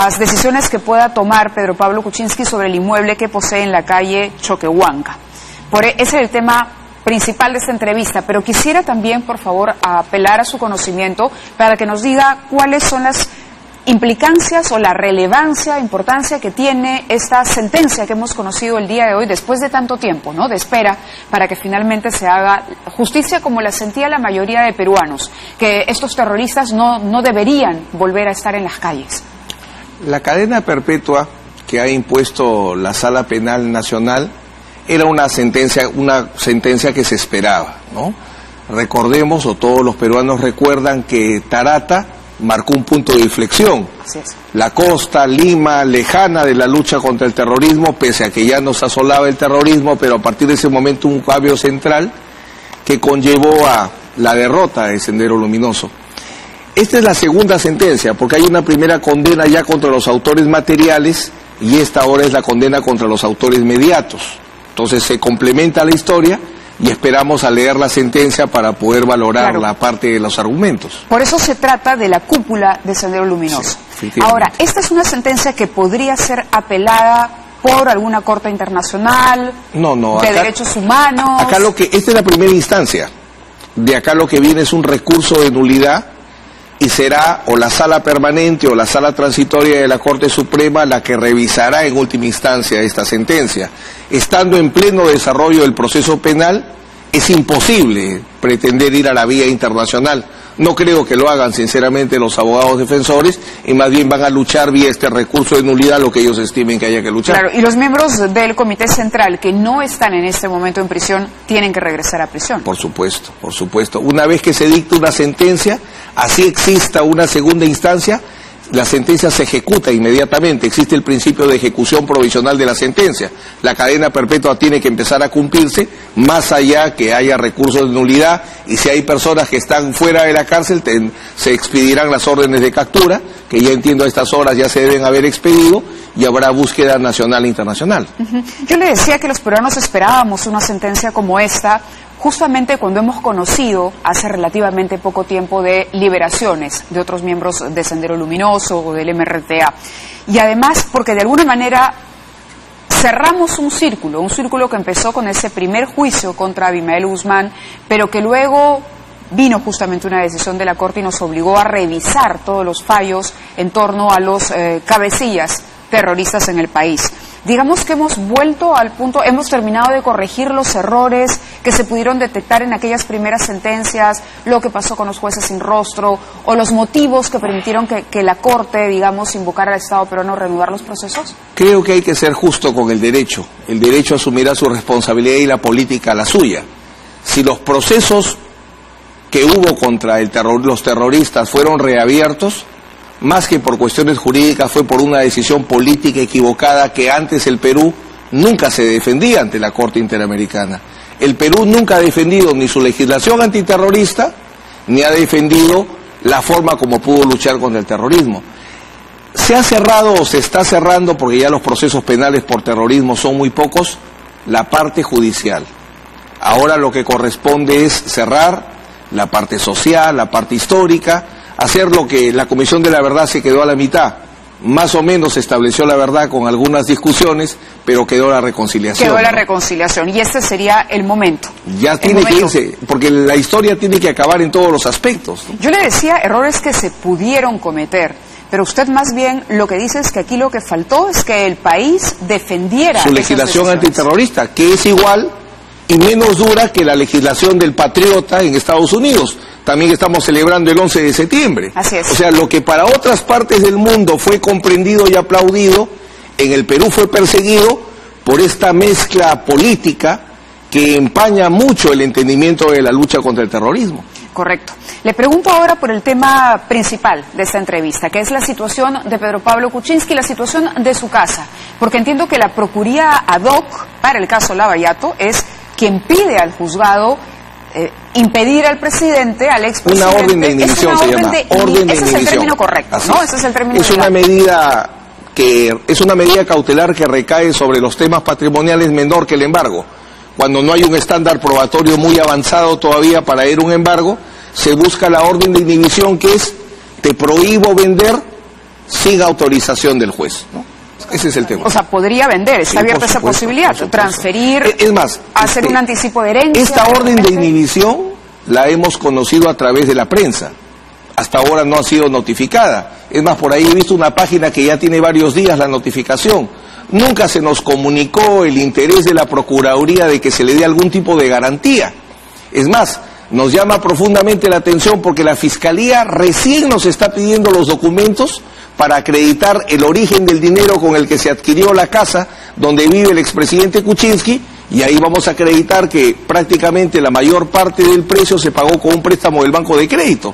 las decisiones que pueda tomar Pedro Pablo Kuczynski sobre el inmueble que posee en la calle Choquehuanca. Ese es el tema principal de esta entrevista, pero quisiera también, por favor, apelar a su conocimiento para que nos diga cuáles son las implicancias o la relevancia, importancia que tiene esta sentencia que hemos conocido el día de hoy después de tanto tiempo, ¿no?, de espera, para que finalmente se haga justicia como la sentía la mayoría de peruanos, que estos terroristas no deberían volver a estar en las calles. La cadena perpetua que ha impuesto la Sala Penal Nacional era una sentencia que se esperaba, ¿no? Recordemos, o todos los peruanos recuerdan, que Tarata marcó un punto de inflexión. Así es. La costa, Lima, lejana de la lucha contra el terrorismo, pese a que ya nos asolaba el terrorismo, pero a partir de ese momento un cambio central que conllevó a la derrota de Sendero Luminoso. Esta es la segunda sentencia, porque hay una primera condena ya contra los autores materiales y esta ahora es la condena contra los autores mediatos. Entonces se complementa la historia y esperamos a leer la sentencia para poder valorar la parte de los argumentos. Por eso se trata de la cúpula de Sendero Luminoso. Sí, ahora, esta es una sentencia que podría ser apelada por alguna corte internacional, de derechos humanos. Esta es la primera instancia. De acá lo que viene es un recurso de nulidad y será o la sala permanente o la sala transitoria de la Corte Suprema la que revisará en última instancia esta sentencia. Estando en pleno desarrollo del proceso penal, es imposible pretender ir a la vía internacional. No creo que lo hagan sinceramente los abogados defensores y más bien van a luchar vía este recurso de nulidad lo que ellos estimen que haya que luchar. Claro, y los miembros del Comité Central que no están en este momento en prisión tienen que regresar a prisión. Por supuesto, por supuesto. Una vez que se dicta una sentencia, así exista una segunda instancia, la sentencia se ejecuta inmediatamente. Existe el principio de ejecución provisional de la sentencia. La cadena perpetua tiene que empezar a cumplirse, más allá que haya recursos de nulidad, y si hay personas que están fuera de la cárcel, se expedirán las órdenes de captura, que ya entiendo a estas horas ya se deben haber expedido, y habrá búsqueda nacional e internacional. Yo le decía que los peruanos esperábamos una sentencia como esta, justamente cuando hemos conocido hace relativamente poco tiempo de liberaciones de otros miembros de Sendero Luminoso o del MRTA. Y además porque de alguna manera cerramos un círculo que empezó con ese primer juicio contra Abimael Guzmán, pero que luego vino justamente una decisión de la Corte y nos obligó a revisar todos los fallos en torno a los cabecillas terroristas en el país. Digamos que hemos vuelto al punto, hemos terminado de corregir los errores que se pudieron detectar en aquellas primeras sentencias, lo que pasó con los jueces sin rostro, o los motivos que permitieron que la Corte, digamos, invocara al Estado peruano a reanudar los procesos. Creo que hay que ser justo con el derecho asumirá su responsabilidad y la política la suya. Si los procesos que hubo contra los terroristas fueron reabiertos, más que por cuestiones jurídicas, fue por una decisión política equivocada que antes el Perú nunca se defendía ante la Corte Interamericana. El Perú nunca ha defendido ni su legislación antiterrorista, ni ha defendido la forma como pudo luchar contra el terrorismo. Se ha cerrado o se está cerrando, porque ya los procesos penales por terrorismo son muy pocos, la parte judicial. Ahora lo que corresponde es cerrar la parte social, la parte histórica, hacer lo que la Comisión de la Verdad se quedó a la mitad. Más o menos se estableció la verdad con algunas discusiones, pero quedó la reconciliación. Quedó la reconciliación, y este sería el momento. Ya tiene que irse, porque la historia tiene que acabar en todos los aspectos, ¿no? Yo le decía errores que se pudieron cometer, pero usted más bien lo que dice es que aquí lo que faltó es que el país defendiera su legislación antiterrorista, que es igual y menos dura que la legislación del Patriota en Estados Unidos. También estamos celebrando el 11 de septiembre. Así es. O sea, lo que para otras partes del mundo fue comprendido y aplaudido, en el Perú fue perseguido por esta mezcla política que empaña mucho el entendimiento de la lucha contra el terrorismo. Correcto. Le pregunto ahora por el tema principal de esta entrevista, que es la situación de Pedro Pablo Kuczynski, la situación de su casa, porque entiendo que la Procuraduría ad hoc para el caso Lavallato es quien pide al juzgado impedir al presidente, al expresidente... Una orden de inhibición se llama. Orden de inhibición. Ese es el término correcto, ¿no? Ese es el término legal. Es una medida cautelar que recae sobre los temas patrimoniales menor que el embargo. Cuando no hay un estándar probatorio muy avanzado todavía para ir a un embargo, se busca la orden de inhibición, que es: te prohíbo vender sin autorización del juez, ¿no? Ese es el tema. O sea, podría vender, está abierta esa posibilidad, transferir, es más, hacer un anticipo de herencia. Esta orden de inhibición la hemos conocido a través de la prensa. Hasta ahora no ha sido notificada. Es más, por ahí he visto una página que ya tiene varios días la notificación. Nunca se nos comunicó el interés de la Procuraduría de que se le dé algún tipo de garantía. Es más, nos llama profundamente la atención porque la Fiscalía recién nos está pidiendo los documentos para acreditar el origen del dinero con el que se adquirió la casa donde vive el expresidente Kuczynski, y ahí vamos a acreditar que prácticamente la mayor parte del precio se pagó con un préstamo del Banco de Crédito.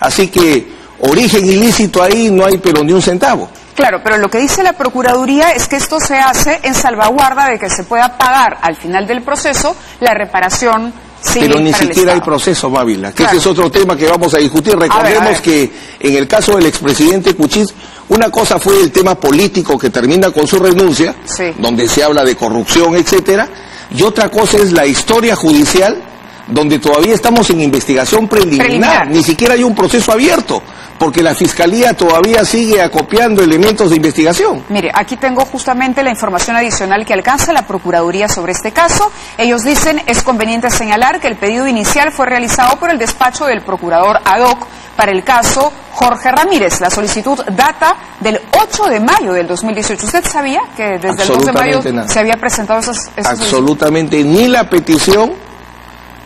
Así que origen ilícito ahí no hay pero ni un centavo. Claro, pero lo que dice la Procuraduría es que esto se hace en salvaguarda de que se pueda pagar al final del proceso la reparación civil. Pero ni siquiera hay proceso, Mávila, que ese es otro tema que vamos a discutir. Recordemos que en el caso del expresidente Kuczynski, una cosa fue el tema político que termina con su renuncia, donde se habla de corrupción, etcétera, y otra cosa es la historia judicial, donde todavía estamos en investigación preliminar. Ni siquiera hay un proceso abierto, porque la Fiscalía todavía sigue acopiando elementos de investigación. Mire, aquí tengo justamente la información adicional que alcanza la Procuraduría sobre este caso. Ellos dicen, es conveniente señalar que el pedido inicial fue realizado por el despacho del procurador ad hoc para el caso Jorge Ramírez. La solicitud data del 8 de mayo del 2018. ¿Usted sabía que desde el 2 de mayo se había presentado esas Absolutamente, ni la petición,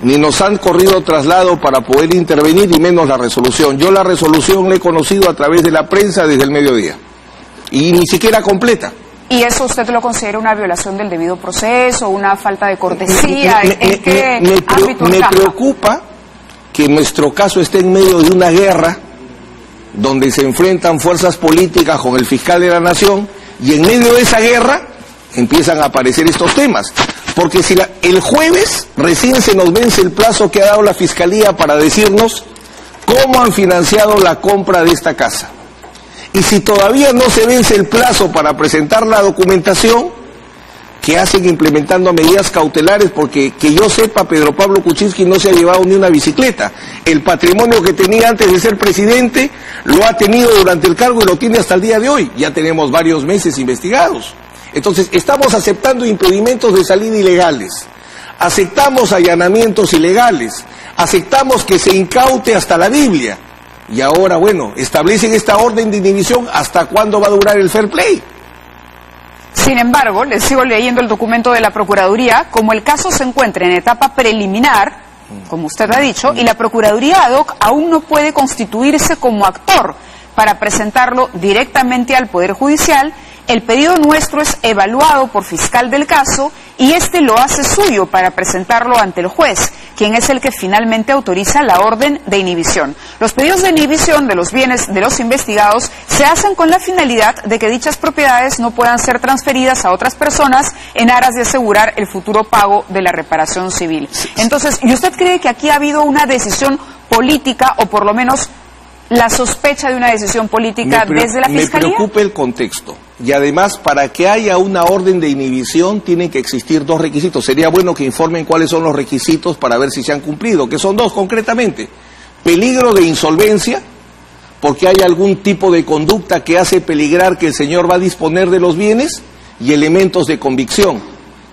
ni nos han corrido traslado para poder intervenir, y menos la resolución. Yo la resolución la he conocido a través de la prensa desde el mediodía, y ni siquiera completa. ¿Y eso usted lo considera una violación del debido proceso, una falta de cortesía? Me preocupa que nuestro caso esté en medio de una guerra donde se enfrentan fuerzas políticas con el fiscal de la Nación, y en medio de esa guerra empiezan a aparecer estos temas. Porque si el jueves recién se nos vence el plazo que ha dado la Fiscalía para decirnos cómo han financiado la compra de esta casa, y si todavía no se vence el plazo para presentar la documentación, que hacen implementando medidas cautelares, porque que yo sepa, Pedro Pablo Kuczynski no se ha llevado ni una bicicleta. El patrimonio que tenía antes de ser presidente lo ha tenido durante el cargo y lo tiene hasta el día de hoy. Ya tenemos varios meses investigados. Entonces, estamos aceptando impedimentos de salida ilegales, aceptamos allanamientos ilegales, aceptamos que se incaute hasta la Biblia, y ahora, bueno, establecen esta orden de inhibición. ¿Hasta cuándo va a durar el fair play? Sin embargo, les sigo leyendo el documento de la Procuraduría. Como el caso se encuentra en etapa preliminar, como usted ha dicho, y la Procuraduría ad hoc aún no puede constituirse como actor para presentarlo directamente al Poder Judicial, el pedido nuestro es evaluado por fiscal del caso y este lo hace suyo para presentarlo ante el juez, quien es el que finalmente autoriza la orden de inhibición. Los pedidos de inhibición de los bienes de los investigados se hacen con la finalidad de que dichas propiedades no puedan ser transferidas a otras personas en aras de asegurar el futuro pago de la reparación civil. Entonces, ¿y usted cree que aquí ha habido una decisión política, o por lo menos la sospecha de una decisión política desde la Fiscalía? Me preocupa el contexto. Y además, para que haya una orden de inhibición, tienen que existir dos requisitos. Sería bueno que informen cuáles son los requisitos para ver si se han cumplido, que son dos concretamente. Peligro de insolvencia, porque hay algún tipo de conducta que hace peligrar que el señor va a disponer de los bienes, y elementos de convicción.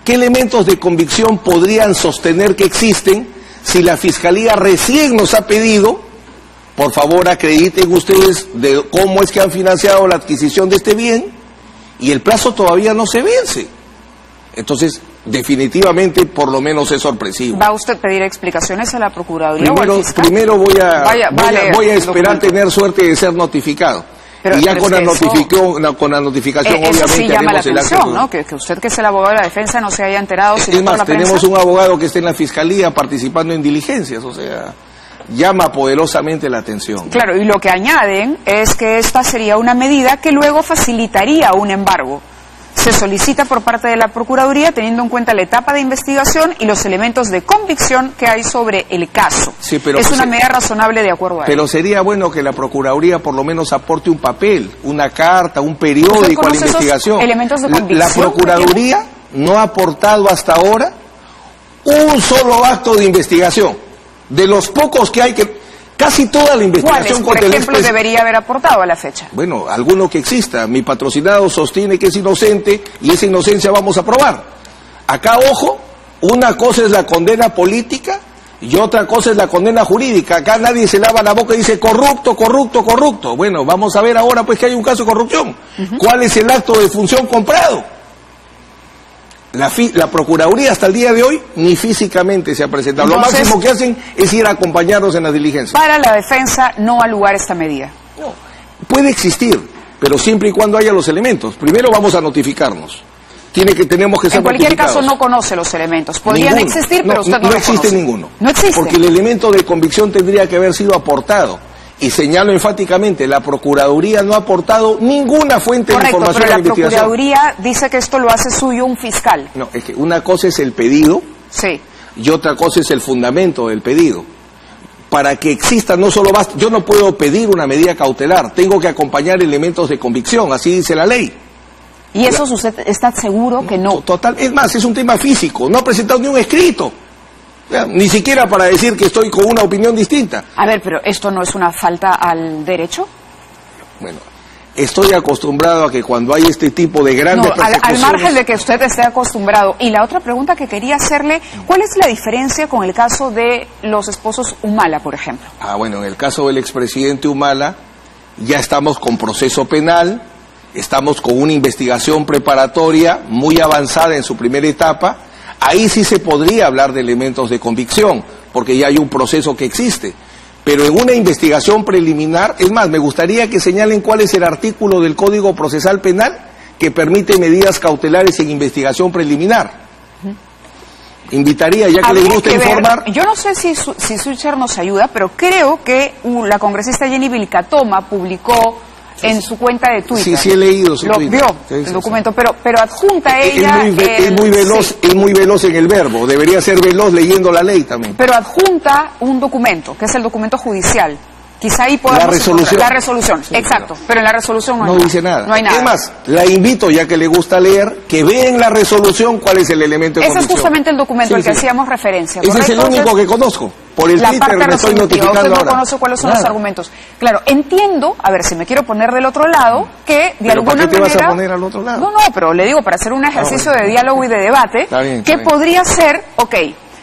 ¿Qué elementos de convicción podrían sostener que existen si la Fiscalía recién nos ha pedido: por favor, acrediten ustedes de cómo es que han financiado la adquisición de este bien, y el plazo todavía no se vence? Entonces, definitivamente, por lo menos es sorpresivo. ¿Va usted a pedir explicaciones a la Procuraduría o al fiscal? Primero voy a esperar tener suerte de ser notificado. Y ya con la notificación, obviamente, eso sí llama la haremos el atención, ¿no? Que usted, que es el abogado de la defensa, no se haya enterado. Es más, tenemos un abogado que está en la Fiscalía participando en diligencias, o sea, llama poderosamente la atención. Claro, y lo que añaden es que esta sería una medida que luego facilitaría un embargo. Se solicita por parte de la Procuraduría teniendo en cuenta la etapa de investigación y los elementos de convicción que hay sobre el caso. Sí, pero es una medida razonable de acuerdo a él. Pero sería bueno que la Procuraduría por lo menos aporte un papel, una carta, un periódico a la investigación. Elementos de convicción. La Procuraduría no ha aportado hasta ahora un solo acto de investigación. De los pocos que hay, que Casi toda la investigación por ejemplo, debería haber aportado a la fecha? Bueno, alguno que exista. Mi patrocinado sostiene que es inocente y esa inocencia vamos a probar. Acá, ojo, una cosa es la condena política y otra cosa es la condena jurídica. Acá nadie se lava la boca y dice corrupto, corrupto, corrupto. Bueno, vamos a ver ahora pues que hay un caso de corrupción. ¿Cuál es el acto de función comprado? La Procuraduría hasta el día de hoy ni físicamente se ha presentado. Entonces, lo máximo que hacen es ir a acompañarnos en las diligencias. Para la defensa no ha lugar esta medida. No, puede existir, pero siempre y cuando haya los elementos. Primero vamos a notificarnos. Tenemos que ser en cualquier caso no conoce los elementos. Podrían existir, pero usted no los existe conoce. Ninguno. No existe. Porque el elemento de convicción tendría que haber sido aportado. Y señalo enfáticamente, la Procuraduría no ha aportado ninguna fuente de información a la investigación. Pero la Procuraduría dice que esto lo hace suyo un fiscal. No, es que una cosa es el pedido y otra cosa es el fundamento del pedido. Para que exista no solo basta, yo no puedo pedir una medida cautelar, tengo que acompañar elementos de convicción, así dice la ley. ¿Y eso usted está seguro que no? Total, es más, es un tema físico, no ha presentado ni un escrito. Ni siquiera para decir que estoy con una opinión distinta. A ver, pero ¿esto no es una falta al derecho? Bueno, estoy acostumbrado a que cuando hay este tipo de grandes al margen de que usted esté acostumbrado. Y la otra pregunta que quería hacerle, ¿cuál es la diferencia con el caso de los esposos Humala, por ejemplo? Bueno, en el caso del expresidente Humala, ya estamos con proceso penal, estamos con una investigación preparatoria muy avanzada en su primera etapa. Ahí sí se podría hablar de elementos de convicción, porque ya hay un proceso que existe. Pero en una investigación preliminar, es más, me gustaría que señalen cuál es el artículo del Código Procesal Penal que permite medidas cautelares en investigación preliminar. Invitaría, ya que les gusta informar. Yo no sé si Switcher nos ayuda, pero creo que la congresista Jenny Vilcatoma publicó en su cuenta de Twitter. Sí, he leído su Twitter. Lo vio, el documento, pero adjunta ella... Es muy veloz en el verbo, debería ser veloz leyendo la ley también. Pero adjunta un documento, que es el documento judicial. Quizá ahí podamos... La resolución, sí, exacto, pero en la resolución no dice nada. No hay nada. Es más, la invito, ya que le gusta leer, que vea en la resolución cuál es el elemento de convicción. Ese es justamente el documento al que hacíamos referencia. Ese es el único que conozco. Por el Twitter me estoy notificando ahora. Usted no conoce cuáles son los argumentos. Claro, entiendo, a ver si me quiero poner del otro lado, que de alguna manera... ¿Pero para qué te vas a poner al otro lado? No, pero le digo, para hacer un ejercicio de diálogo y de debate, que podría ser,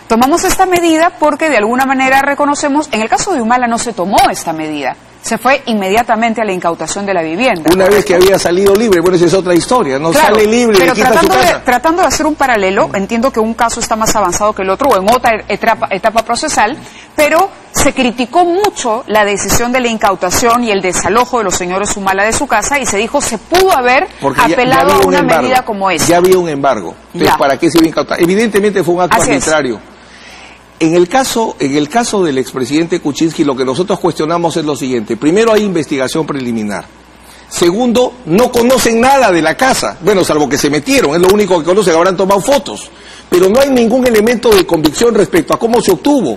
tomamos esta medida porque de alguna manera reconocemos, en el caso de Humala no se tomó esta medida, se fue inmediatamente a la incautación de la vivienda. Una vez que había salido libre, bueno, esa es otra historia, no sale libre, pero le quita su casa. Tratando de hacer un paralelo, entiendo que un caso está más avanzado que el otro, o en otra etapa procesal, pero se criticó mucho la decisión de la incautación y el desalojo de los señores Humala de su casa, y se dijo se pudo haber apelado a una medida como esa. Ya había un embargo, entonces ¿para qué se iba a incautar? Evidentemente fue un acto arbitrario. En el caso del expresidente Kuczynski, lo que nosotros cuestionamos es lo siguiente. Primero, hay investigación preliminar. Segundo, no conocen nada de la casa. Bueno, salvo que se metieron, es lo único que conocen, habrán tomado fotos. Pero no hay ningún elemento de convicción respecto a cómo se obtuvo.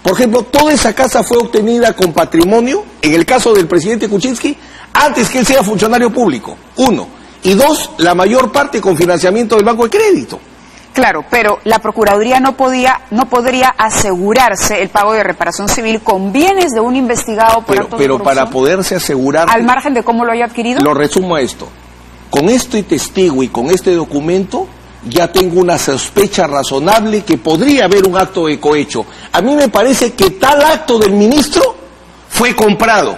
Por ejemplo, toda esa casa fue obtenida con patrimonio, en el caso del presidente Kuczynski, antes que él sea funcionario público, 1. Y 2, la mayor parte con financiamiento del Banco de Crédito. Claro, pero la Procuraduría no podría asegurarse el pago de reparación civil con bienes de un investigado por actos de corrupción. Pero para poderse asegurar... ¿Al margen de cómo lo haya adquirido? Lo resumo a esto. Con este testigo y con este documento ya tengo una sospecha razonable que podría haber un acto de cohecho. A mí me parece que tal acto del ministro fue comprado.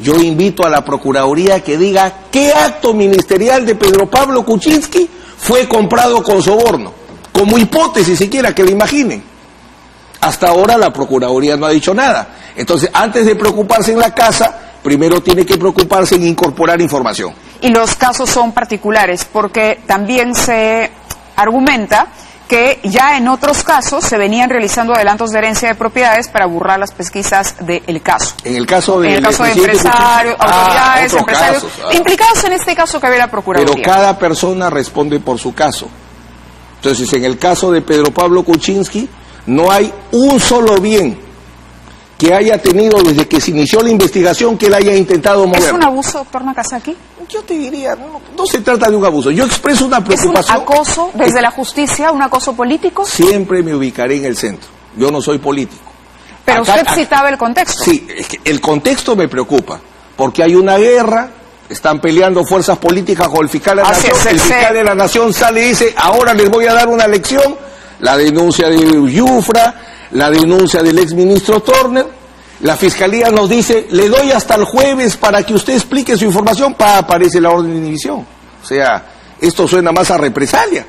Yo invito a la Procuraduría que diga qué acto ministerial de Pedro Pablo Kuczynski fue comprado con soborno, como hipótesis siquiera, que lo imaginen. Hasta ahora la Procuraduría no ha dicho nada. Entonces, antes de preocuparse en la casa, primero tiene que preocuparse en incorporar información. Y los casos son particulares, porque también se argumenta que ya en otros casos se venían realizando adelantos de herencia de propiedades para burlar las pesquisas del caso. En el caso de empresarios, autoridades, empresarios, implicados en este caso que había la Procuraduría. Pero cada persona responde por su caso. Entonces, en el caso de Pedro Pablo Kuczynski, no hay un solo bien que haya tenido desde que se inició la investigación que él haya intentado mover. ¿Es un abuso, doctor Nakazaki? Yo te diría, no se trata de un abuso. Yo expreso una preocupación. ¿Es un acoso desde la justicia, un acoso político? Siempre me ubicaré en el centro. Yo no soy político. Pero usted citaba el contexto. Sí, es que el contexto me preocupa, porque hay una guerra, están peleando fuerzas políticas con el fiscal de la Nación, el fiscal de la Nación sale y dice, ahora les voy a dar una lección, la denuncia de Yufra, la denuncia del exministro Turner, la fiscalía nos dice, le doy hasta el jueves para que usted explique su información, aparece la orden de inhibición. O sea, esto suena más a represalia.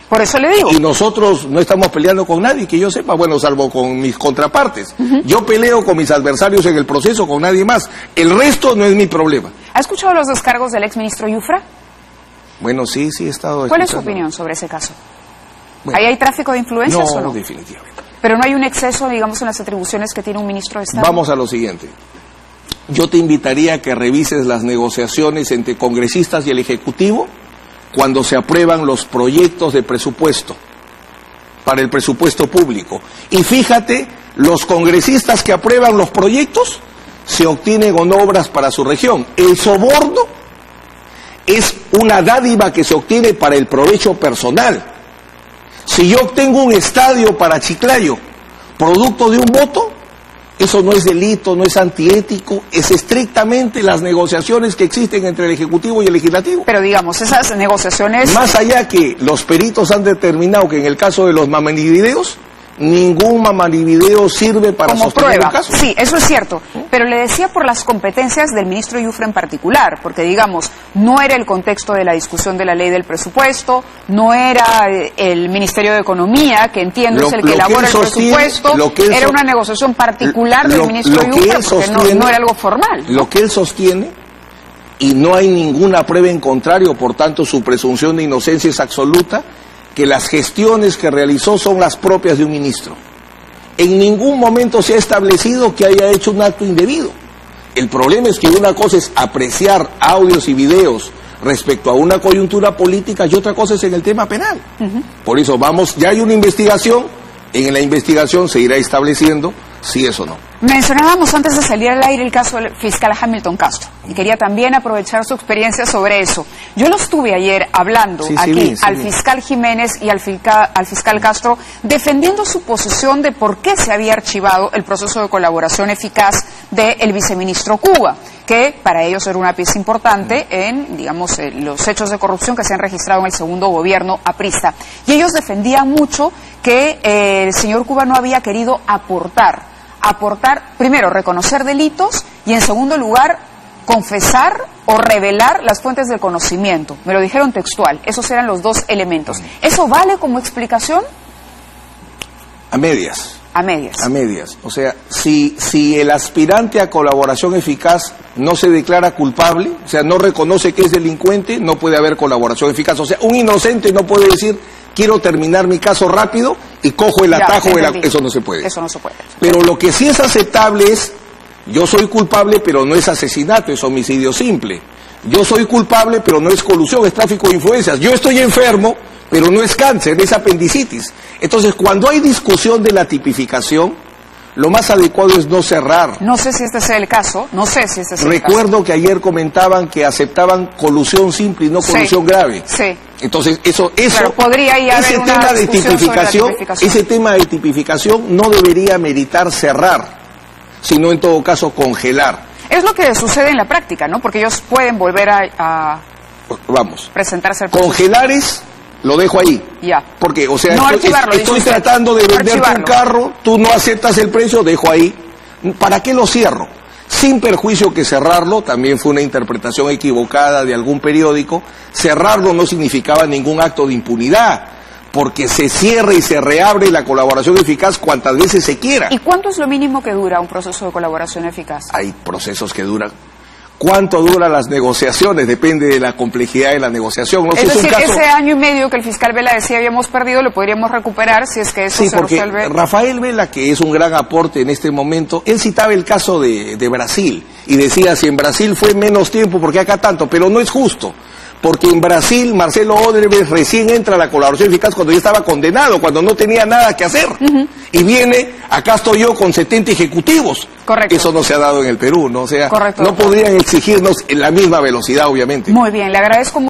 Por eso le digo. Y nosotros no estamos peleando con nadie, que yo sepa, bueno, salvo con mis contrapartes. Yo peleo con mis adversarios en el proceso, con nadie más. El resto no es mi problema. ¿Ha escuchado los descargos del exministro Yufra? Bueno, sí, he estado escuchando. ¿Cuál es su opinión sobre ese caso? Bueno, ¿ahí hay tráfico de influencias o no? No, definitivamente. Pero no hay un exceso, digamos, en las atribuciones que tiene un ministro de Estado. Vamos a lo siguiente. Yo te invitaría a que revises las negociaciones entre congresistas y el Ejecutivo cuando se aprueban los proyectos de presupuesto para el presupuesto público. Y fíjate, los congresistas que aprueban los proyectos se obtienen con obras para su región. El soborno es una dádiva que se obtiene para el provecho personal. Si yo obtengo un estadio para Chiclayo, producto de un voto, eso no es delito, no es antiético, es estrictamente las negociaciones que existen entre el Ejecutivo y el Legislativo. Pero digamos, esas negociaciones... Más allá que los peritos han determinado que en el caso de los mamanivideos, ningún mamanivideo sirve para sostener un caso. Sí, eso es cierto, pero le decía por las competencias del ministro Yufra en particular, porque digamos, no era el contexto de la discusión de la ley del presupuesto, no era el Ministerio de Economía, que entiendo es el que elabora el presupuesto, era una negociación particular del ministro Yufra, porque no era algo formal. Lo que él sostiene, y no hay ninguna prueba en contrario, por tanto su presunción de inocencia es absoluta, que las gestiones que realizó son las propias de un ministro. En ningún momento se ha establecido que haya hecho un acto indebido. El problema es que una cosa es apreciar audios y videos respecto a una coyuntura política y otra cosa es en el tema penal. Por eso ya hay una investigación, en la investigación se irá estableciendo si eso no. Mencionábamos antes de salir al aire el caso del fiscal Hamilton Castro y quería también aprovechar su experiencia sobre eso. Yo lo estuve ayer hablando al fiscal Jiménez y al fiscal Castro defendiendo su posición de por qué se había archivado el proceso de colaboración eficaz del viceministro Cuba, que para ellos era una pieza importante en, digamos, los hechos de corrupción que se han registrado en el segundo gobierno aprista. Y ellos defendían mucho que el señor Cuba no había querido aportar, primero, reconocer delitos y en segundo lugar, confesar o revelar las fuentes del conocimiento. Me lo dijeron textual, esos eran los dos elementos. ¿Eso vale como explicación? A medias. A medias. A medias. O sea, si el aspirante a colaboración eficaz no se declara culpable, o sea, no reconoce que es delincuente, no puede haber colaboración eficaz. O sea, un inocente no puede decir, quiero terminar mi caso rápido y cojo el atajo. Eso no se puede. Eso no se puede. Pero lo que sí es aceptable es, yo soy culpable, pero no es asesinato, es homicidio simple. Yo soy culpable, pero no es colusión, es tráfico de influencias. Yo estoy enfermo, pero no es cáncer, es apendicitis. Entonces, cuando hay discusión de la tipificación, lo más adecuado es no cerrar. No sé si este sea el caso, Recuerdo que ayer comentaban que aceptaban colusión simple y no colusión grave. Sí. Entonces, claro, podría haber ese tema de tipificación, ese tema de tipificación no debería meritar cerrar, sino en todo caso congelar. Es lo que sucede en la práctica, ¿no? Porque ellos pueden volver a presentarse al proceso. Congelar es, lo dejo ahí. Ya. Porque, o sea, no estoy tratando de venderte un carro, tú no aceptas el precio, dejo ahí. ¿Para qué lo cierro? Sin perjuicio que cerrarlo, también fue una interpretación equivocada de algún periódico, cerrarlo no significaba ningún acto de impunidad, porque se cierra y se reabre la colaboración eficaz cuantas veces se quiera. ¿Y cuánto es lo mínimo que dura un proceso de colaboración eficaz? Hay procesos que duran. ¿Cuánto duran las negociaciones? Depende de la complejidad de la negociación. Es decir, ese año y medio que el fiscal Vela decía habíamos perdido, lo podríamos recuperar si es que eso se resuelve. Sí, porque Rafael Vela, que es un gran aporte en este momento, él citaba el caso de Brasil y decía, si en Brasil fue menos tiempo, ¿por qué acá tanto? Pero no es justo. Porque en Brasil Marcelo Odebrecht recién entra a la colaboración eficaz cuando ya estaba condenado, cuando no tenía nada que hacer. Y viene, acá estoy yo con 70 ejecutivos. Correcto. Eso no se ha dado en el Perú, ¿no? O sea, correcto, no podrían exigirnos en la misma velocidad, obviamente. Muy bien, le agradezco mucho.